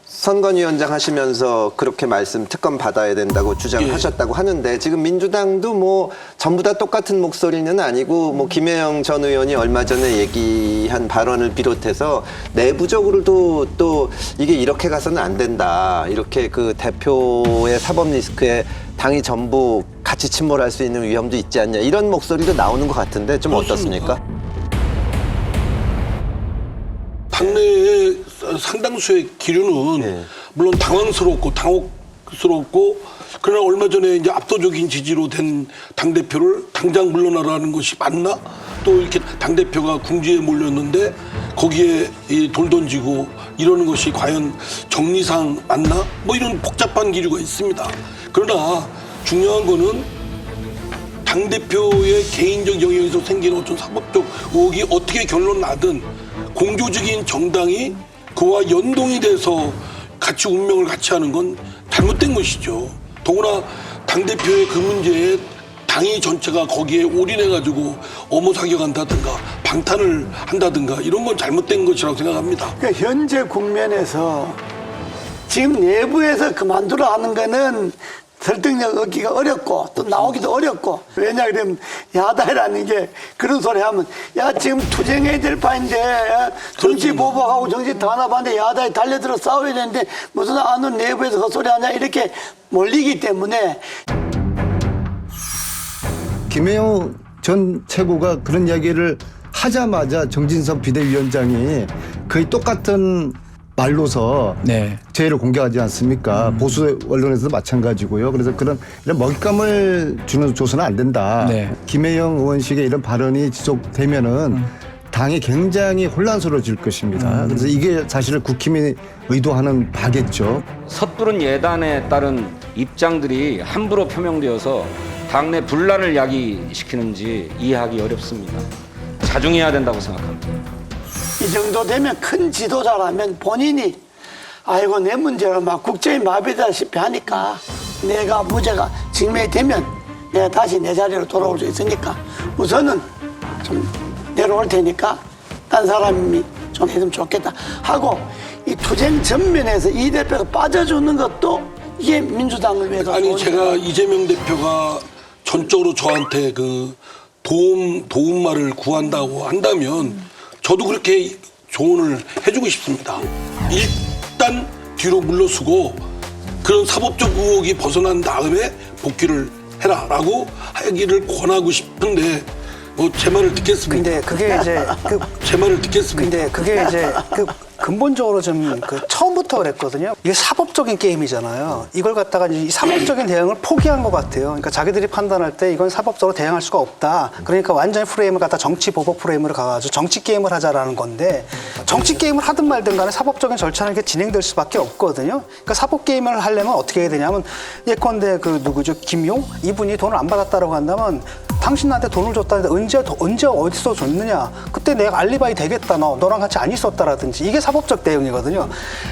선관위원장 하시면서 그렇게 특검 받아야 된다고 주장하셨다고 하는데 지금 민주당도 뭐 전부 다 똑같은 목소리는 아니고 뭐 김혜영 전 의원이 얼마 전에 얘기한 발언을 비롯해서 내부적으로도 또 이게 이렇게 가서는 안 된다. 이렇게 그 대표의 사법 리스크에 당이 전부 같이 침몰할 수 있는 위험도 있지 않냐. 이런 목소리도 나오는 것 같은데 좀 어떻습니까? 당내의 상당수의 기류는 물론 당황스럽고 그러나 얼마 전에 이제 압도적인 지지로 된 당대표를 당장 물러나라는 것이 맞나? 또 이렇게 당대표가 궁지에 몰렸는데 거기에 돌 던지고 이러는 것이 과연 정리상 맞나? 뭐 이런 복잡한 기류가 있습니다. 그러나 중요한 거는 당대표의 개인적 영역에서 생기는 어떤 사법적 의혹이 어떻게 결론 나든 공조적인 정당이 그와 연동이 돼서 같이 운명을 같이 하는 건 잘못된 것이죠. 더구나 당대표의 그 문제에 당이 전체가 거기에 올인해가지고 어무사격한다든가 방탄을 한다든가 이런 건 잘못된 것이라고 생각합니다. 그러니까 현재 국면에서 지금 내부에서 그만두라 하는 거는 설득력 얻기가 어렵고 또 나오기도 어렵고 왜냐 그러면 야당이라는 게 그런 소리 하면 야 지금 투쟁해야 될 판인데 정치 보복하고 정치 단합하는데 야당이 달려들어 싸워야 되는데 무슨 아는 내부에서 헛소리 하냐 이렇게 몰리기 때문에 김혜영 전 최고가 그런 이야기를 하자마자 정진석 비대위원장이 거의 똑같은 말로서 죄를 공개하지 않습니까? 보수 언론에서도 마찬가지고요. 그래서 이런 먹잇감을 줘서는 안 된다. 김혜영 의원식의 이런 발언이 지속되면은 당이 굉장히 혼란스러워질 것입니다. 그래서 이게 사실은 국힘이 의도하는 바겠죠. 섣부른 예단에 따른 입장들이 함부로 표명되어서 당내 분란을 야기시키는지 이해하기 어렵습니다. 자중해야 된다고 생각합니다. 이 정도 되면 큰 지도자라면 본인이 아이고 내 문제가 막 국정이 마비되다시피 하니까 내가 무죄가 증명이 되면 내가 다시 내 자리로 돌아올 수 있으니까 우선은 좀 내려올 테니까 딴 사람이 좀 해주면 좋겠다 하고 이 투쟁 전면에서 이 대표가 빠져주는 것도 이게 민주당을 위해서 아니 제가 이재명 대표가 전적으로 저한테 그 도움말을 구한다고 한다면 저도 그렇게 조언을 해주고 싶습니다. 일단 뒤로 물러서고 그런 사법적 의혹이 벗어난 다음에 복귀를 해라라고 하기를 권하고 싶은데 뭐 제 말을 듣겠습니다. 근데 그게 이제 제 말을 듣겠습니다. 근데 그게 이제 근본적으로 좀 처음부터 그랬거든요. 이게 사법적인 게임이잖아요. 이걸 갖다가 이제 이 사법적인 대응을 포기한 것 같아요. 그러니까 자기들이 판단할 때 이건 사법적으로 대응할 수가 없다. 그러니까 완전히 프레임을 갖다 정치 보복 프레임으로 가가지고 정치 게임을 하자라는 건데 정치 게임을 하든 말든 간에 사법적인 절차는 이렇게 진행될 수밖에 없거든요. 그러니까 사법 게임을 하려면 어떻게 해야 되냐면 예컨대 그 누구죠? 김용? 이분이 돈을 안 받았다라고 한다면 당신 나한테 돈을 줬다는데 언제 어디서 줬느냐? 그때 내가 알리바이 되겠다. 너랑 같이 안 있었다라든지 이게 사법적 대응이거든요.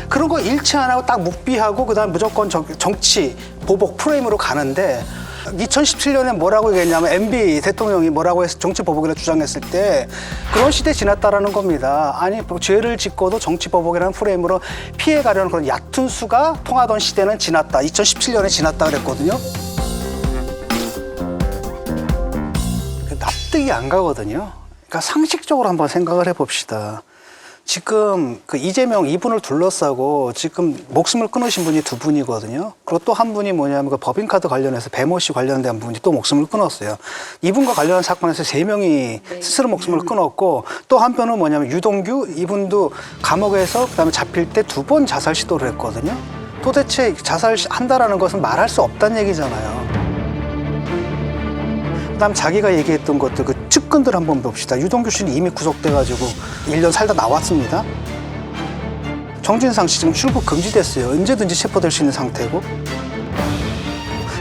그런 거 일치 안 하고 딱 묵비하고 그다음 무조건 정치 보복 프레임으로 가는데 2017년에 뭐라고 얘기했냐면 MB 대통령이 뭐라고 해서 정치 보복이라 주장했을 때 그런 시대 지났다라는 겁니다. 아니 죄를 짓고도 정치 보복이라는 프레임으로 피해가려는 그런 얕은 수가 통하던 시대는 지났다. 2017년에 지났다 그랬거든요. 납득이 안 가거든요. 그러니까 상식적으로 한번 생각을 해봅시다. 지금 그 이재명 이분을 둘러싸고 지금 목숨을 끊으신 분이 두 분이거든요. 그리고 또 한 분이 뭐냐면 그 법인카드 관련해서 배모 씨 관련된 분이 또 목숨을 끊었어요. 이분과 관련한 사건에서 3명이 스스로 목숨을 끊었고 또 한편은 뭐냐면 유동규 이분도 감옥에서 그다음에 잡힐 때 2번 자살 시도를 했거든요. 도대체 자살한다라는 것은 말할 수 없다는 얘기잖아요. 그다음 자기가 얘기했던 것들 그 측근들 한번 봅시다. 유동규 씨는 이미 구속돼가지고 1년 살다 나왔습니다. 정진상 씨 지금 출국 금지됐어요. 언제든지 체포될 수 있는 상태고.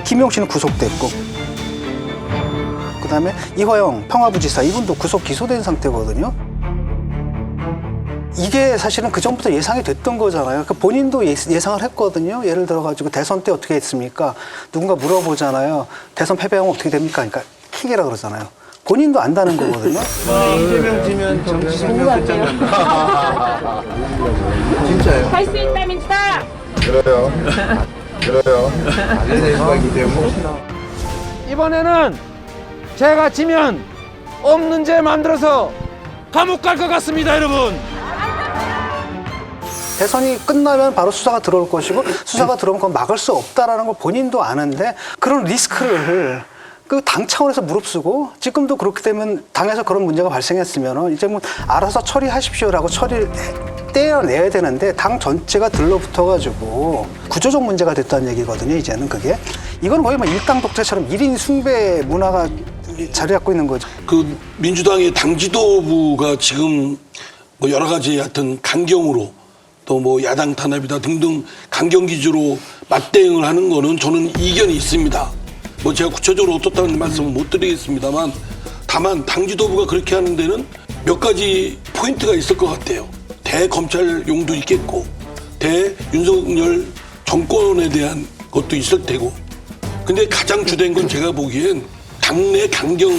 김용 씨는 구속됐고. 그다음에 이화영 평화부지사 이분도 구속 기소된 상태거든요. 이게 사실은 그 전부터 예상이 됐던 거잖아요. 그러니까 본인도 예상을 했거든요. 예를 들어가지고 대선 때 어떻게 했습니까? 누군가 물어보잖아요. 대선 패배하면 어떻게 됩니까? 그러니까 킥이라 그러잖아요. 본인도 안다는 거거든요. 할 수 있다 민주당. 이번에는 제가 지면 없는 죄 만들어서 감옥 갈 것 같습니다, 여러분. 대선이 끝나면 바로 수사가 들어올 것이고 수사가 들어오면 그건 막을 수 없다라는 걸 본인도 아는데 그런 리스크를 그 당 차원에서 무릅쓰고 지금도 그렇게 되면 당에서 그런 문제가 발생했으면 이제 뭐 알아서 처리하십시오라고 처리를 떼어내야 되는데 당 전체가 들러붙어가지고 구조적 문제가 됐다는 얘기거든요. 이제는 그게 이건 거의 뭐 일당 독재처럼 1인 숭배 문화가 자리 잡고 있는 거죠. 그 민주당의 당 지도부가 지금 뭐 여러 가지 하여튼 강경으로 또 뭐 야당 탄압이다 등등 강경 기조로 맞대응을 하는 거는 저는 이견이 있습니다. 뭐 제가 구체적으로 어떻다는 말씀은 못 드리겠습니다만 다만 당 지도부가 그렇게 하는 데는 몇 가지 포인트가 있을 것 같아요. 대검찰용도 있겠고 대윤석열 정권에 대한 것도 있을 테고 근데 가장 주된 건 제가 보기엔 당내 강경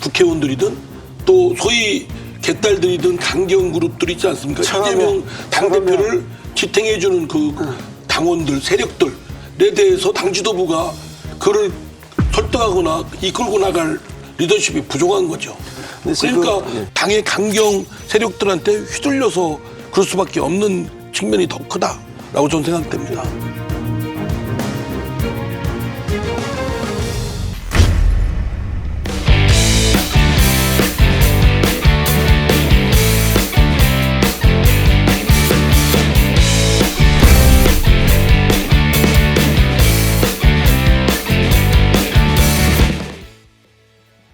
국회의원들이든 또 소위 개딸들이든 강경 그룹들 있지 않습니까? 이재명 당대표를 지탱해주는 그 당원들, 세력들에 대해서 당 지도부가 그를 설득하거나 이끌고 나갈 리더십이 부족한 거죠. 그러니까 당의 강경 세력들한테 휘둘려서 그럴 수밖에 없는 측면이 더 크다라고 저는 생각됩니다.